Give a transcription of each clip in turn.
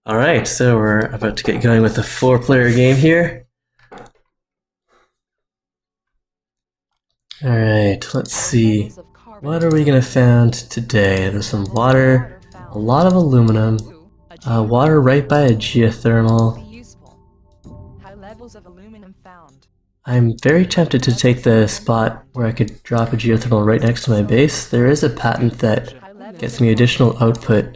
Alright, so we're about to get going with the 4-player game here. Alright, let's see. What are we gonna find today? There's some water, a lot of aluminum, water right by a geothermal. I'm very tempted to take the spot where I could drop a geothermal right next to my base. There is a patent that gets me additional output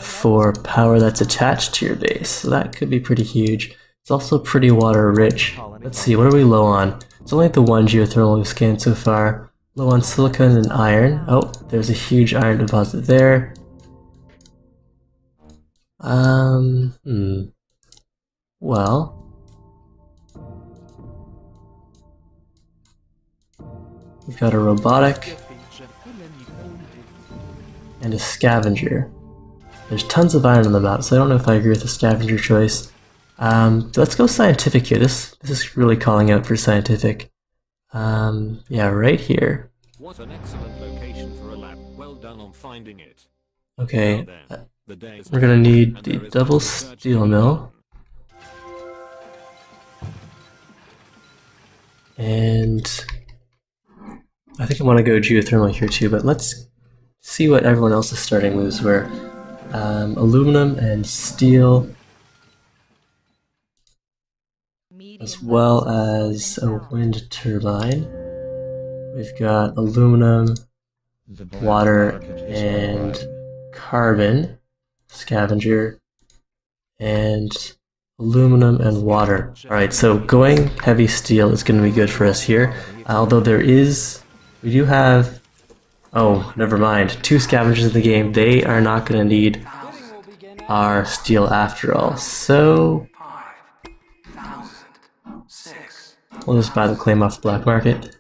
for power that's attached to your base, so that could be pretty huge. It's also pretty water rich. Let's see, what are we low on? It's only the one geothermal we've scanned so far. Low on silicon and iron. Oh, there's a huge iron deposit there. Well, we've got a robotic and a scavenger. There's tons of iron on the map, so I don't know if I agree with the scavenger choice. Let's go scientific here. This is really calling out for scientific. Yeah, right here. What an excellent location for a lab. Well done on finding it. Okay, we're gonna need the double steel mill. And I think I want to go geothermal here too, but let's see what everyone else's starting moves were. Aluminum and steel, as well as a wind turbine. We've got aluminum, water, and carbon, scavenger, and aluminum and water. Alright, so going heavy steel is going to be good for us here, although we do have, oh, never mind, 2 scavengers in the game. They are not going to need our steel after all, so we'll just buy the claim off the black market.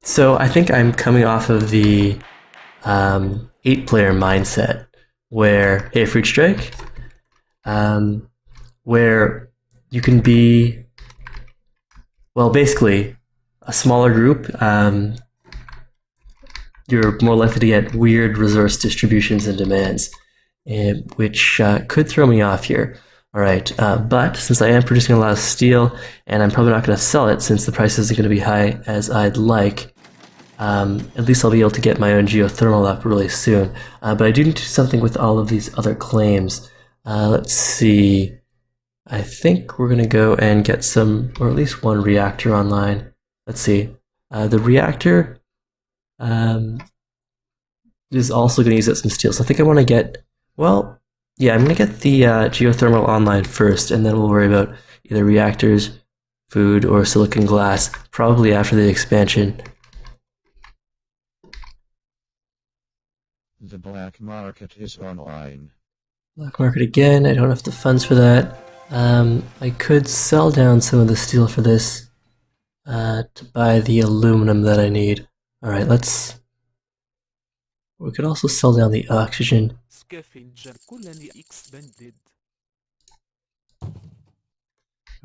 So I think I'm coming off of the 8-player mindset, where, hey, Fruit Strike, where you can be, well, basically, a smaller group, you're more likely to get weird resource distributions and demands, which could throw me off here. Alright, but since I am producing a lot of steel, and I'm probably not going to sell it since the price isn't going to be high as I'd like, at least I'll be able to get my own geothermal up really soon. But I do need to do something with all of these other claims. Let's see. I think we're going to go and get some, or at least one reactor online. Let's see. The reactor is also going to use up some steel, so I think I want to get, well, yeah, I'm going to get the geothermal online first, and then we'll worry about either reactors, food, or silicon glass, probably after the expansion. The black market is online. Black market again, I don't have the funds for that. I could sell down some of the steel for this to buy the aluminum that I need. Alright, we could also sell down the oxygen.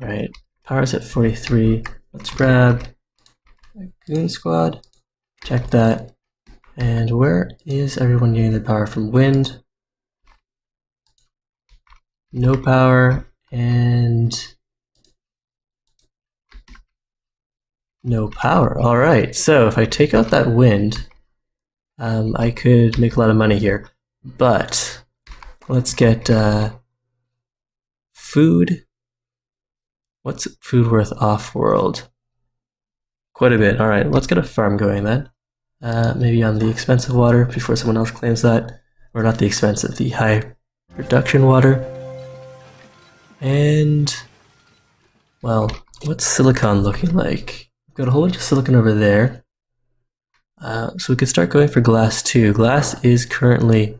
Alright, power's at 43. Let's grab a goon squad, check that. And where is everyone getting their power from? Wind, no power, and no power. Alright, so if I take out that wind, I could make a lot of money here. But let's get food. What's food worth off-world? Quite a bit. Alright, let's get a farm going then. Maybe on the expensive water before someone else claims that. Or not the expensive, the high production water. And, well, what's silicon looking like? We've got a whole bunch of silicon over there. So we could start going for glass too. Glass is currently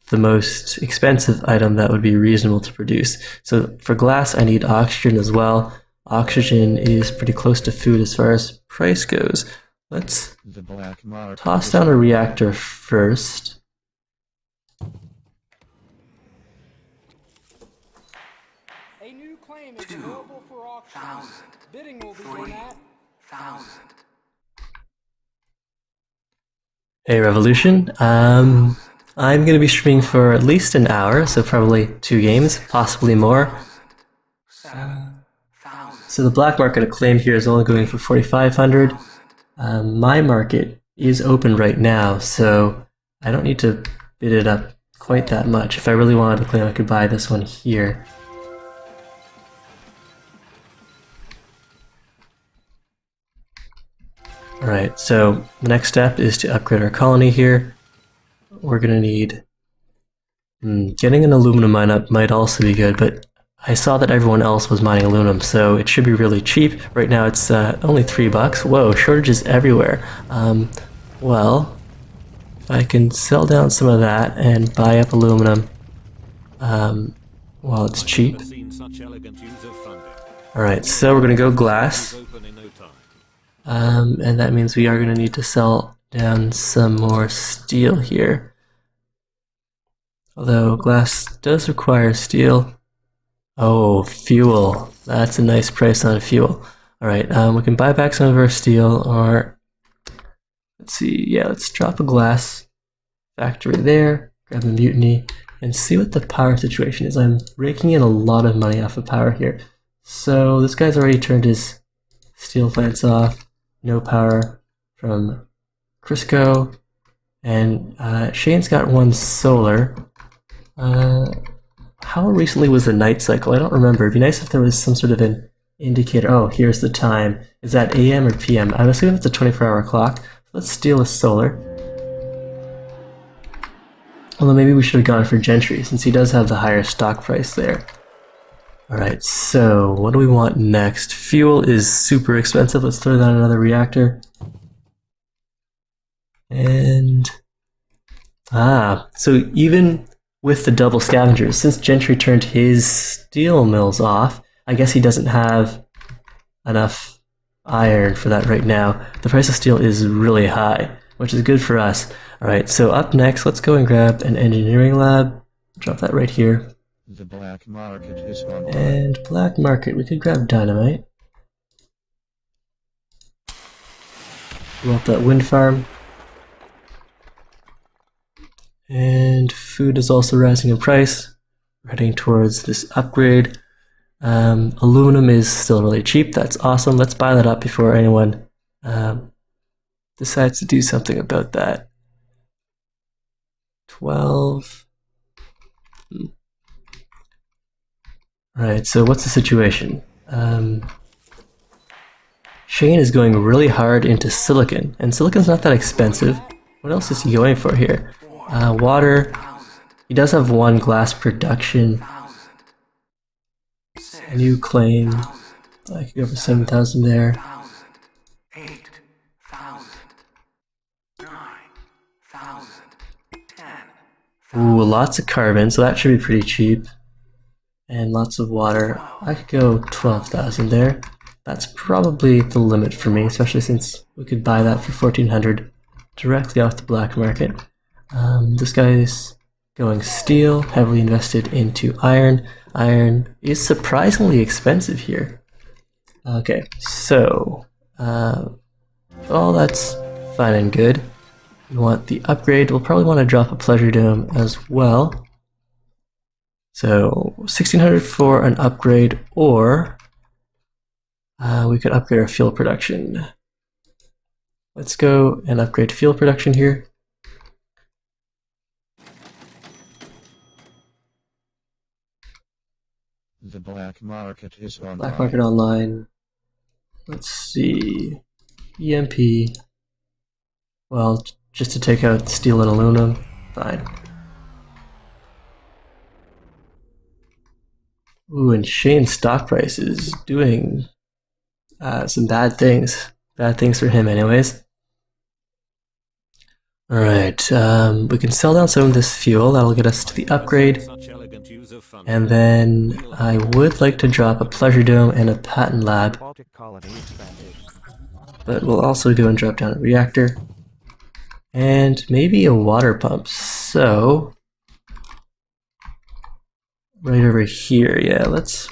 the most expensive item that would be reasonable to produce. So for glass, I need oxygen as well. Oxygen is pretty close to food as far as price goes. Let's toss down a reactor first. A new claim is available for auction. Bidding will begin at 1,000. Hey, Revolution. I'm going to be streaming for at least an hour, so probably 2 games, possibly more. So the black market acclaim here is only going for 4,500. My market is open right now, so I don't need to bid it up quite that much. If I really wanted to claim, I could buy this one here. Alright, so the next step is to upgrade our colony here. We're gonna need... getting an aluminum mine up might also be good, but I saw that everyone else was mining aluminum, so it should be really cheap. Right now it's only $3. Whoa, shortages everywhere. Well, if I can sell down some of that and buy up aluminum while it's cheap. Alright, so we're gonna go glass. And that means we are going to need to sell down some more steel here. Although glass does require steel. Oh, fuel. That's a nice price on fuel. Alright, we can buy back some of our steel, or... Let's see, yeah, let's drop a glass factory there, grab a mutiny, and see what the power situation is. I'm raking in a lot of money off of power here. So this guy's already turned his steel plants off. No power from Crisco, and Shane's got 1 solar. How recently was the night cycle? I don't remember. It'd be nice if there was some sort of an indicator. Oh, here's the time. Is that AM or PM? I'm assuming it's a 24-hour clock. Let's steal a solar. Although maybe we should have gone for Gentry, since he does have the higher stock price there. Alright, so what do we want next? Fuel is super expensive. Let's throw down another reactor. And... so even with the double scavengers, since Gentry turned his steel mills off, I guess he doesn't have enough iron for that right now. The price of steel is really high, which is good for us. Alright, so up next, let's go and grab an engineering lab. Drop that right here. The black market is on. And black market, we could grab dynamite. Blow up that wind farm. And food is also rising in price. We're heading towards this upgrade. Aluminum is still really cheap. That's awesome. Let's buy that up before anyone decides to do something about that. 12. Alright, so what's the situation? Shane is going really hard into silicon, and silicon's not that expensive. What else is he going for here? Water. He does have 1 glass production. A new claim. I could go for 7,000 there. Ooh, lots of carbon, so that should be pretty cheap. And lots of water. I could go 12,000 there. That's probably the limit for me, especially since we could buy that for 1,400 directly off the black market. This guy's going steel, heavily invested into iron. Iron is surprisingly expensive here. Okay, so all that's fine and good. We want the upgrade. We'll probably want to drop a pleasure dome as well. So 1,600 for an upgrade, or we could upgrade our fuel production. Let's go and upgrade fuel production here. The black market is online. Black market online. Let's see. EMP. Well, just to take out steel and aluminum. Fine. Ooh, and Shane's stock price is doing some bad things. Bad things for him anyways. Alright, we can sell down some of this fuel. That'll get us to the upgrade. And then I would like to drop a pleasure dome and a patent lab. But we'll also go and drop down a reactor. And maybe a water pump. So... right over here, yeah, let's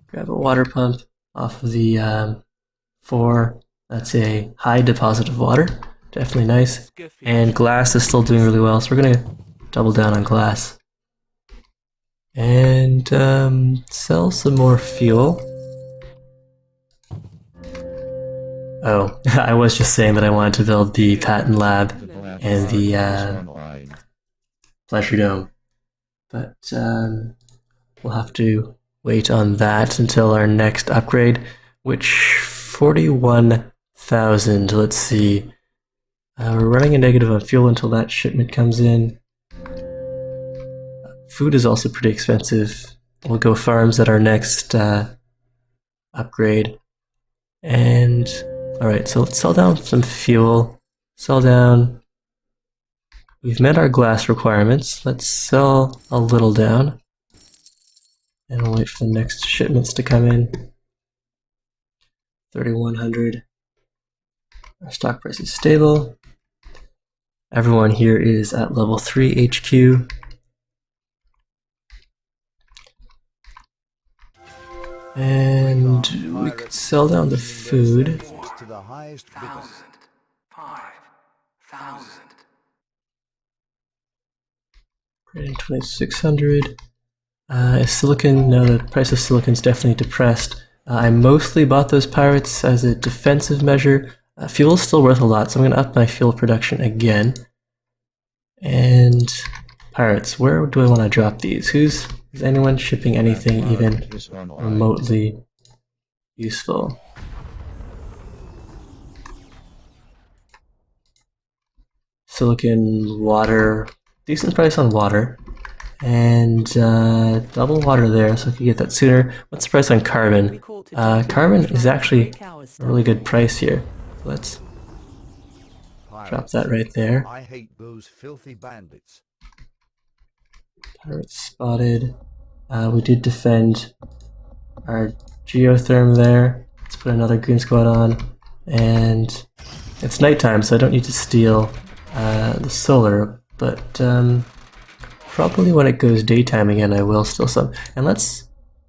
grab a water pump off of the 4. That's a high deposit of water. Definitely nice. And glass is still doing really well, so we're gonna double down on glass. And sell some more fuel. Oh, I was just saying that I wanted to build the patent lab and the pleasure dome. But we'll have to wait on that until our next upgrade, which 41,000. Let's see. We're running a negative on fuel until that shipment comes in. Food is also pretty expensive. We'll go farms at our next upgrade. And alright, so let's sell down some fuel. Sell down. We've met our glass requirements. Let's sell a little down. And we'll wait for the next shipments to come in. 3,100. Our stock price is stable. Everyone here is at level 3 HQ. And we could sell down the food. Creating 2,600. Silicon, no, the price of silicon is definitely depressed. I mostly bought those pirates as a defensive measure. Fuel is still worth a lot, so I'm going to up my fuel production again. And pirates, where do I want to drop these? Is anyone shipping anything even remotely useful? Silicon, water, decent price on water. And double water there, so if you get that sooner. What's the price on carbon? Carbon is actually a really good price here. Let's drop that right there. I hate those filthy bandits. Pirates spotted. We did defend our geotherm there. Let's put another green squad on. And it's nighttime, so I don't need to steal the solar, but probably when it goes daytime again, I will steal some. And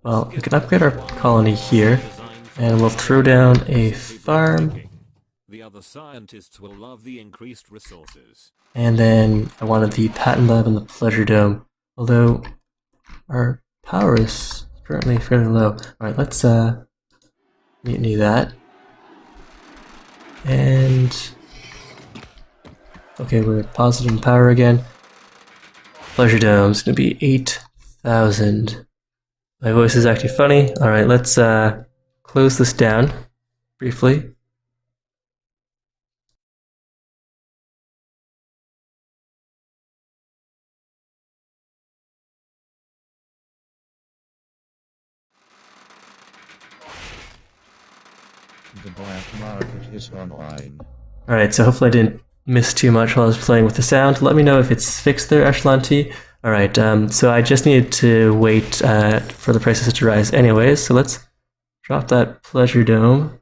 well, we can upgrade our colony here, and we'll throw down a farm. The other scientists will love the increased resources. And then I wanted the patent lab and the pleasure dome, although our power is currently fairly low. Alright, let's mutiny that. And okay, we're positive in power again. Pleasure dome is going to be 8,000. My voice is actually funny. Alright, let's close this down briefly. The black market is online. Alright, so hopefully I didn't miss too much while I was playing with the sound. Let me know if it's fixed there, Echelon T. Alright, so I just needed to wait for the prices to rise anyways, so let's drop that pleasure dome.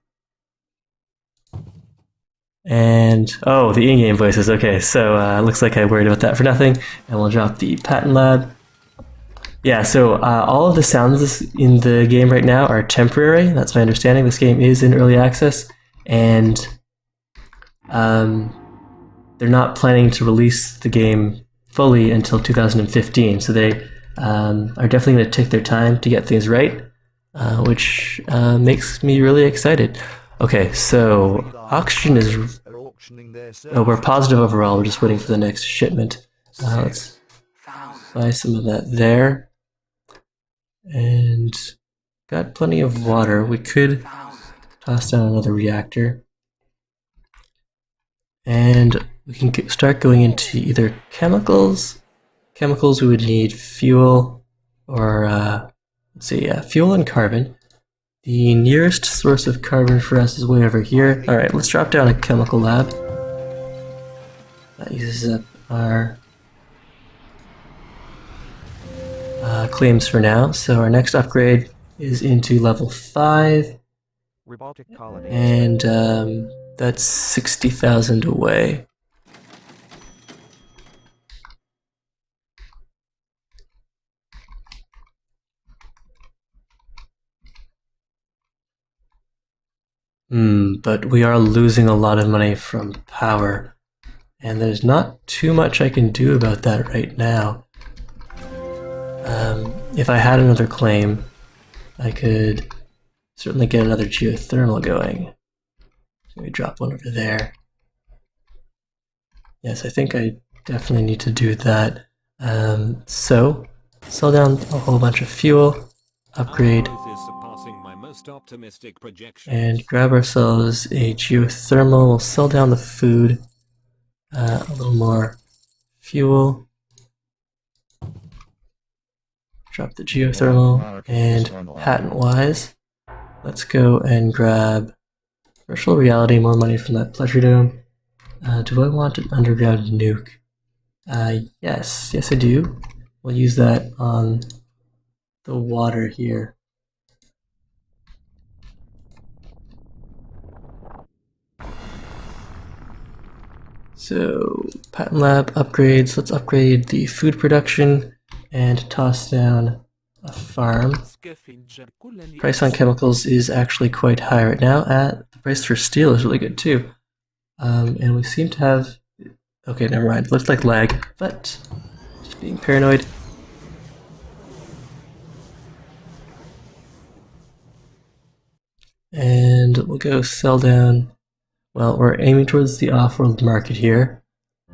And, oh, the in-game voices, okay, so looks like I worried about that for nothing, and we'll drop the patent lab. Yeah, so all of the sounds in the game right now are temporary, that's my understanding. This game is in early access, and they're not planning to release the game fully until 2015, so they are definitely going to take their time to get things right, which makes me really excited. Okay, so oxygen is... Oh, we're positive overall, we're just waiting for the next shipment. Let's buy some of that there. And got plenty of water. We could toss down another reactor. And we can start going into either chemicals. Chemicals, we would need fuel, or let's see, yeah, fuel and carbon. The nearest source of carbon for us is way over here. Alright, let's drop down a chemical lab. That uses up our claims for now. So our next upgrade is into level 5. And that's 60,000 away. But we are losing a lot of money from power. and there's not too much I can do about that right now. If I had another claim, I could certainly get another geothermal going. Let me drop one over there. Yes, I think I definitely need to do that. So, sell down a whole bunch of fuel, upgrade, and grab ourselves a geothermal. We'll sell down the food, a little more fuel, drop the geothermal, and patent-wise, let's go and grab virtual reality, more money from that pleasure dome. Do I want an underground nuke? Yes I do. We'll use that on the water here. So, patent lab upgrades. Let's upgrade the food production and toss down a farm. Price on chemicals is actually quite high right now. The price for steel is really good too. And we seem to have... Okay, never mind. Looks like lag, but just being paranoid. And we'll go sell down... Well, we're aiming towards the off-world market here.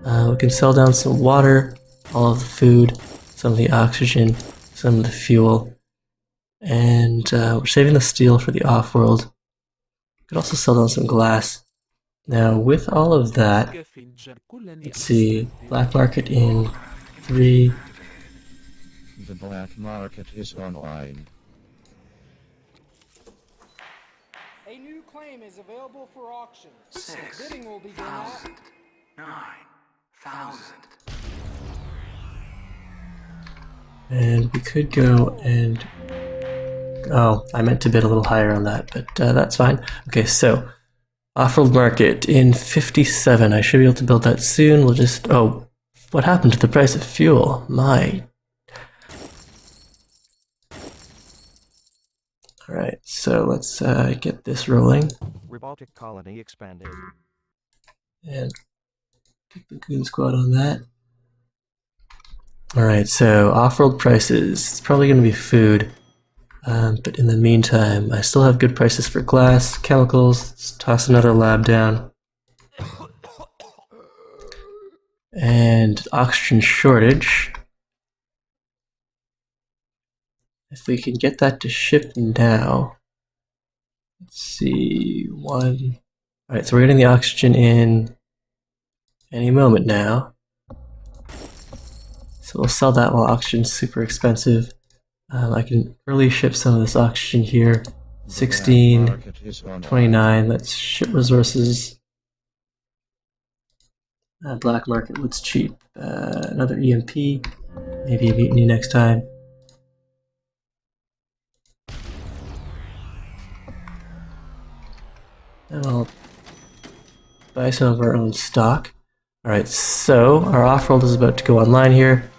We can sell down some water, all of the food, some of the oxygen, some of the fuel, and we're saving the steel for the off-world. We could also sell down some glass. Now, with all of that, let's see, black market in 3. The black market is online. A new claim is available for auction. Bidding will begin at 9,000. And we could go and... Oh, I meant to bid a little higher on that, but that's fine. Okay, so, off-world market in 57. I should be able to build that soon. We'll just... Oh, what happened to the price of fuel? My... Alright, so let's get this rolling. Robotic colony expanded. And get the goon squad on that. Alright, so off-world prices. It's probably going to be food. But in the meantime, I still have good prices for glass, chemicals. Let's toss another lab down. And oxygen shortage. If we can get that to ship now. Let's see, 1. Alright, so we're getting the oxygen in any moment now. So we'll sell that while oxygen's super expensive. I can early ship some of this oxygen here. 16, 29, let's ship resources. Black market, what's cheap? Another EMP, maybe a mutiny next time. And I'll buy some of our own stock. Alright, so our off-world is about to go online here.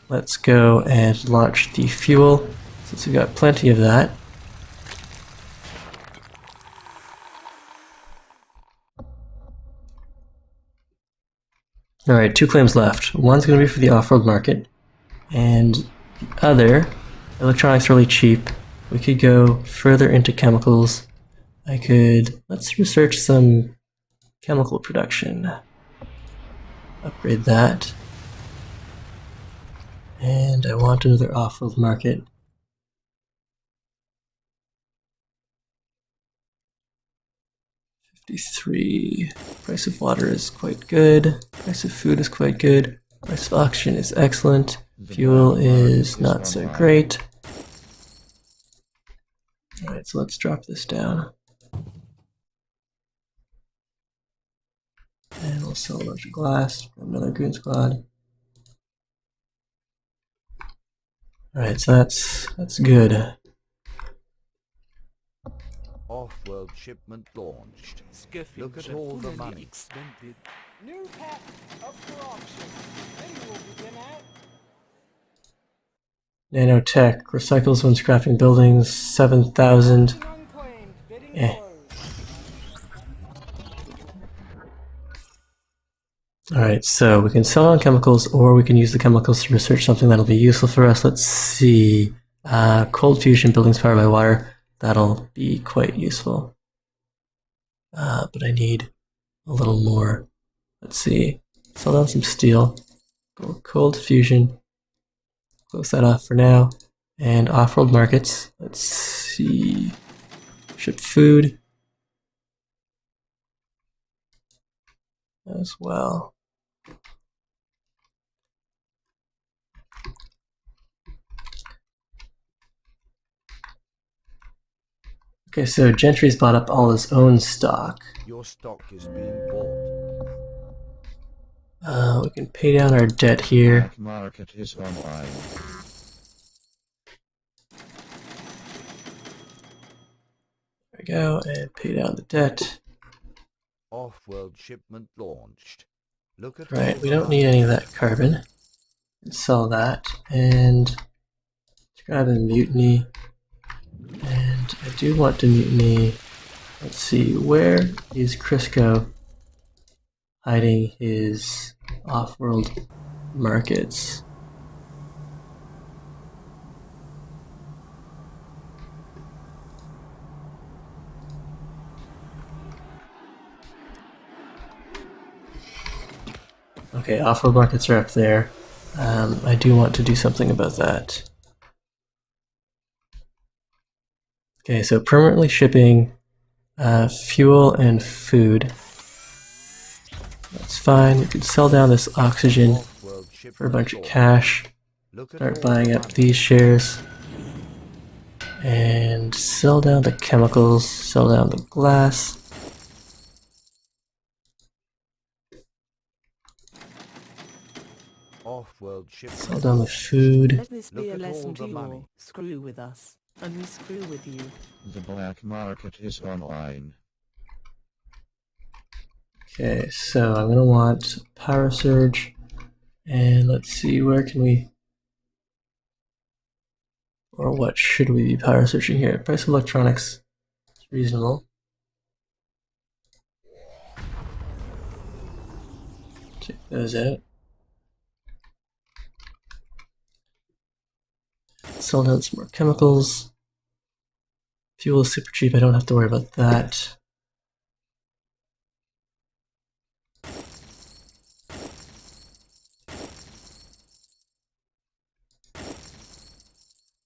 Let's go and launch the fuel, since we've got plenty of that. Alright, 2 claims left. One's going to be for the off-world market, and the other, electronics really cheap. We could go further into chemicals. Let's research some chemical production. Upgrade that. And I want another off-world market. $53. Price of water is quite good. Price of food is quite good. Price of oxygen is excellent. Fuel is not so great. Alright, so let's drop this down. And we'll sell a bunch of glass. Another goon squad. Alright, so that's good. Off-world shipment launched. Look at all the money. new patent up for auction. Bidding will begin at Nanotech recycles when scrapping buildings. 7,000. unclaimed. Bidding Eh. closed. Alright, so we can sell on chemicals, or we can use the chemicals to research something that'll be useful for us. Let's see. Cold fusion, buildings powered by water. That'll be quite useful. But I need a little more. Let's see. Sell down some steel. Cold fusion. Close that off for now. And off-world markets. Let's see. Ship food as well. Okay, so Gentry's bought up all his own stock. Your stock is being bought. We can pay down our debt here. Black market is online. There we go, and pay down the debt. Offworld shipment launched. Look at Right, all we the don't need any of that carbon. Let's sell that, and let's grab a mutiny. And I do want to mutiny. Let's see, where is Crisco hiding his off-world markets? Okay, off-world markets are up there. I do want to do something about that. Okay, so permanently shipping fuel and food. That's fine. We could sell down this oxygen Offworld shipment for a bunch of launched. cash. Look at Start all buying the up money. these shares. And sell down the chemicals, sell down the glass. Offworld shipment Sell down the launched. food. Let this be Look a at all lesson the to you money. all. Screw with us, and we screw with you. The black market is online. Okay, so I'm gonna want power surge. And let's see, where can we, or what should we be power searching here? Price of electronics is reasonable. Check those out. Sell down some more chemicals. Fuel is super cheap, I don't have to worry about that.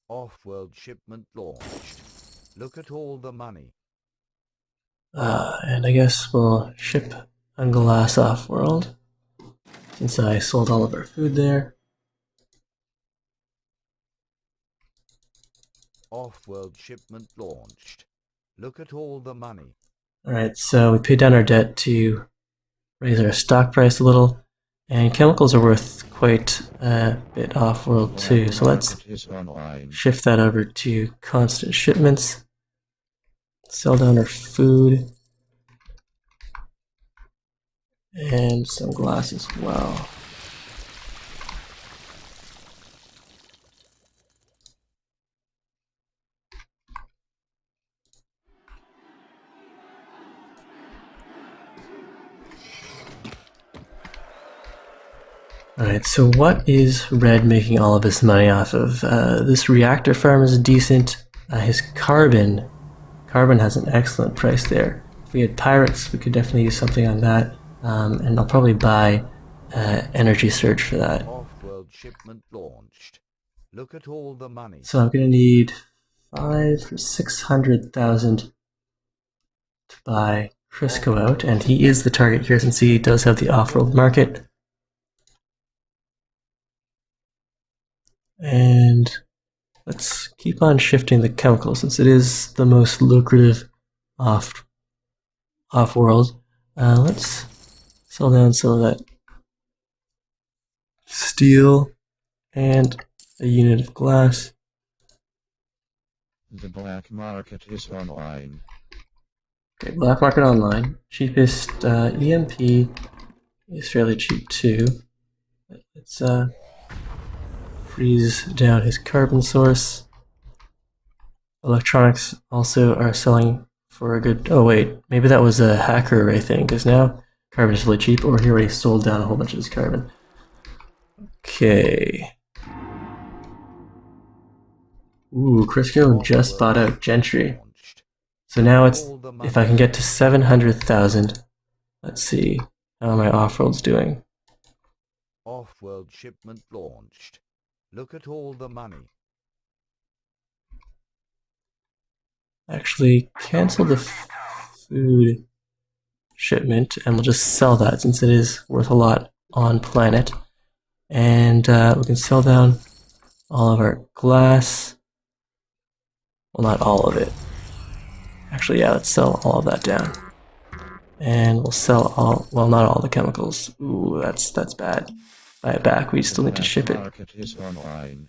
Offworld shipment launched. Look at all the money. And I guess we'll ship a glass off-world, since I sold all of our food there. Offworld shipment launched. Look at all the money. Alright, so we paid down our debt to raise our stock price a little, and chemicals are worth quite a bit off-world too, so let's Market is online. shift that over to constant shipments. Sell down our food. And some glass as well. Alright, so what is Red making all of his money off of? This reactor farm is decent. His carbon has an excellent price there. If we had pirates, we could definitely use something on that. And I'll probably buy energy surge for that. Offworld shipment launched. Look at all the money. So I'm gonna need 5 for 600,000 to buy Crisco out, and he is the target here since he does have the off-world market. And let's keep on shifting the chemicals since it is the most lucrative off-world. Let's sell down some of that steel and a unit of glass. The black market is online. Okay, black market online. Cheapest EMP is fairly cheap too. Let's freeze down his carbon source. Electronics also are selling for a good... Oh wait, maybe that was a hacker array thing, because now Carbon is really cheap, or he already sold down a whole bunch of his carbon. Okay. Ooh, Crisco just bought out Gentry. So now it's, if I can get to 700,000, let's see how my Offworld's doing. Offworld shipment launched. Look at all the money. Actually, cancel the food shipment, and we'll just sell that since it is worth a lot on planet. And we can sell down all of our glass. Well, not all of it. Actually, yeah, let's sell all of that down. And we'll sell all, well, not all the chemicals. Ooh, that's bad. Buy it back, we still need to ship it. The market is online.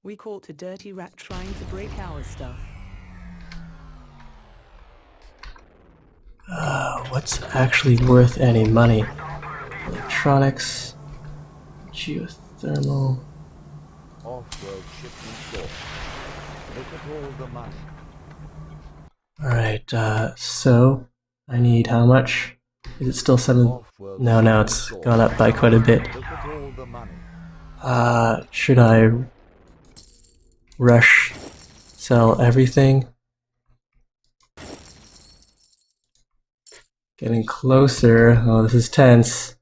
We caught a dirty rat trying to break our stuff. What's actually worth any money? Electronics, geothermal. Offworld shipment launched. Look at all the money. Alright, so I need how much? Is it still 7? Offworld No, it's gone up by quite a bit. Look at all the money. Should I rush sell everything? Getting closer. Oh, this is tense.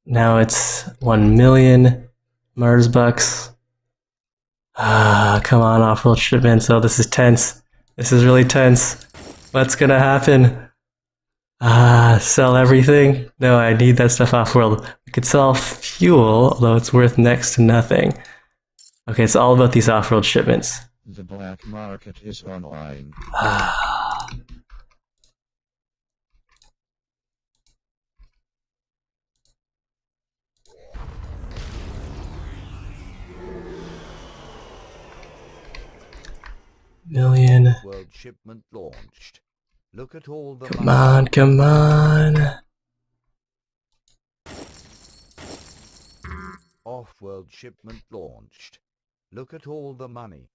Now it's 1 million Mars bucks. Come on, Offworld shipments. Oh, this is tense. This is really tense. What's gonna happen? Sell everything? No, I need that stuff Offworld. I could sell fuel, although it's worth next to nothing. Okay, it's all about these Offworld shipments. The black market is online. Million. World shipment launched. Look at all the Come money. on, come on. Offworld shipment launched. Look at all the money.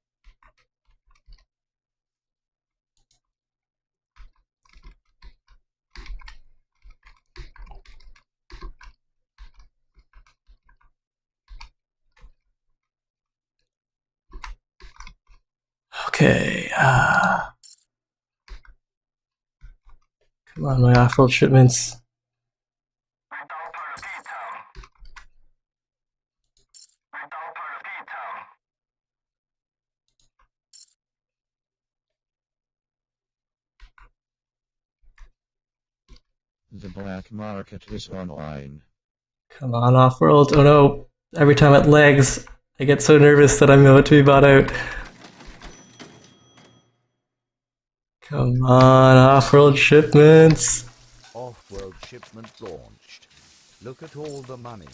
Okay, come on, my Offworld shipments. The black market is online. Come on, Offworld. Oh no, every time it lags, I get so nervous that I'm about to be bought out. Come on, Offworld shipments. Offworld shipment launched. Look at all the money.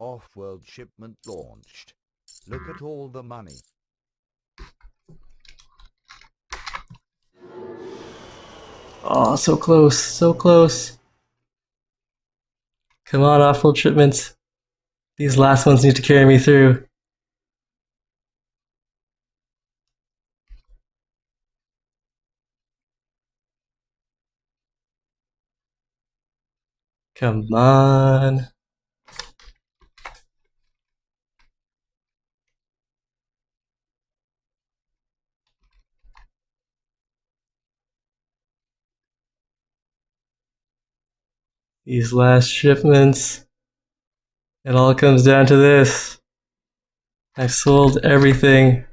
Offworld shipment launched. Look at all the money. Oh, so close, so close. Come on, Offworld shipments. These last ones need to carry me through. Come on. These last shipments. It all comes down to this. I sold everything.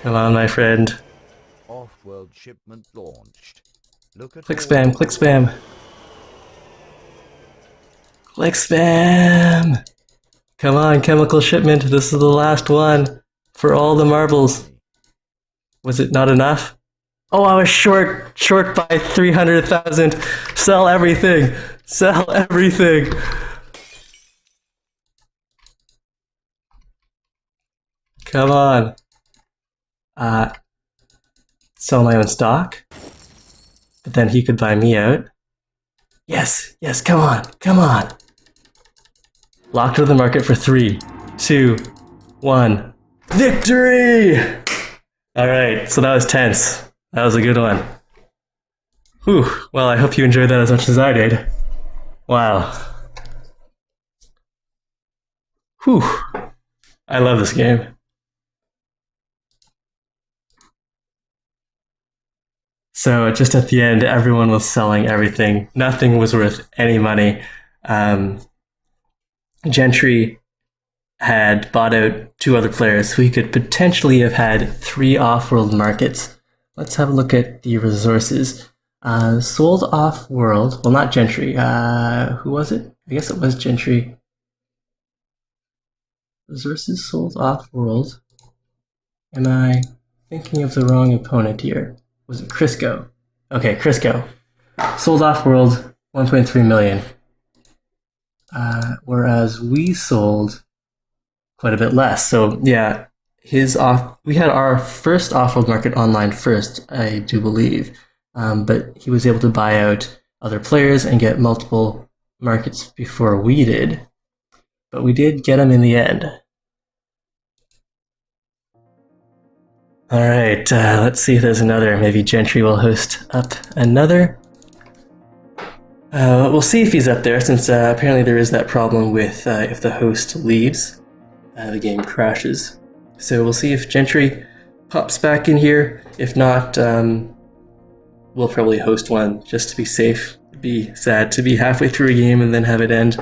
Come on, my friend. Offworld shipment launched. Look at Click all spam, the click money. spam. Click spam! Come on, chemical shipment. This is the last one. For all the marbles. Was it not enough? Oh, I was short by 300,000. Sell everything. Sell everything. Come on. Sell my own stock. But then he could buy me out. Yes, yes, come on, come on. Locked to the market for 3, 2, 1. Victory! Alright, so that was tense. That was a good one. Whew, well, I hope you enjoyed that as much as I did. Wow. Whew. I love this game. So just at the end, everyone was selling everything. Nothing was worth any money. Gentry had bought out 2 other players, so he could potentially have had 3 off-world markets. Let's have a look at the resources. Sold off-world, well, not Gentry. Who was it? I guess it was Gentry. Resources sold off-world. Am I thinking of the wrong opponent here? Was it Crisco? Okay, Crisco. Sold off-world, 1.3 million. Whereas we sold quite a bit less. So yeah, we had our first off-world market online first, I do believe. But he was able to buy out other players and get multiple markets before we did. But we did get him in the end. Alright, let's see if there's another. Maybe Gentry will host up another. We'll see if he's up there, since apparently there is that problem with if the host leaves, the game crashes. So we'll see if Gentry pops back in here. If not, we'll probably host one just to be safe. It'd be sad to be halfway through a game and then have it end.